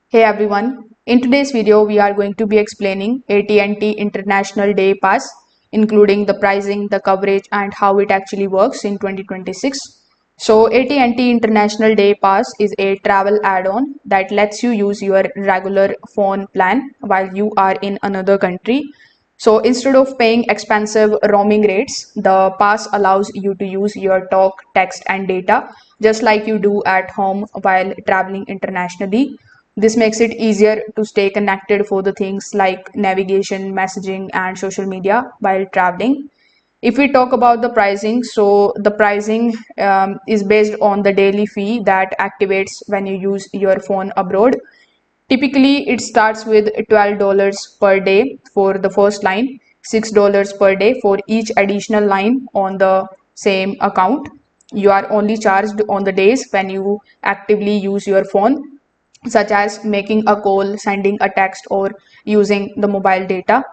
Hey everyone, in today's video we are going to be explaining AT&T International Day Pass, including the pricing, the coverage and how it actually works in 2026. So AT&T International Day Pass is a travel add-on that lets you use your regular phone plan while you are in another country. So instead of paying expensive roaming rates, the pass allows you to use your talk, text and data just like you do at home while traveling internationally. This makes it easier to stay connected for the things like navigation, messaging, and social media while traveling. If we talk about the pricing, so the pricing is based on the daily fee that activates when you use your phone abroad. Typically, it starts with $12 per day for the first line, $6 per day for each additional line on the same account. You are only charged on the days when you actively use your phone, such as making a call, sending a text, or using the mobile data.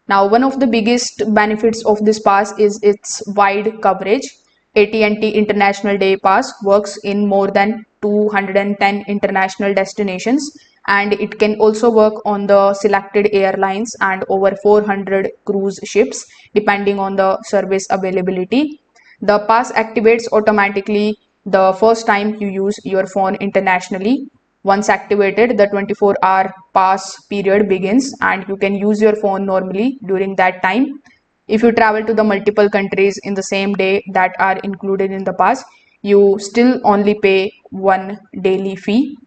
Now, one of the biggest benefits of this pass is its wide coverage. AT&T International Day Pass works in more than 210 international destinations, and it can also work on the selected airlines and over 400 cruise ships depending on the service availability. The pass activates automatically the first time you use your phone internationally. Once activated, the 24-hour pass period begins and you can use your phone normally during that time. If you travel to the multiple countries in the same day that are included in the pass, you still only pay one daily fee.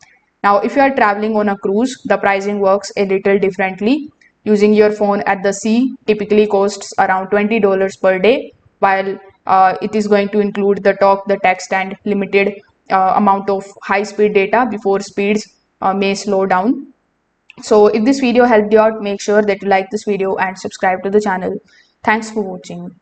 Now, if you are traveling on a cruise, the pricing works a little differently. Using your phone at the sea typically costs around $20 per day, while it is going to include the talk, the text, and limited amount of high speed data before speeds may slow down. So if this video helped you out, make sure that you like this video and subscribe to the channel. Thanks for watching.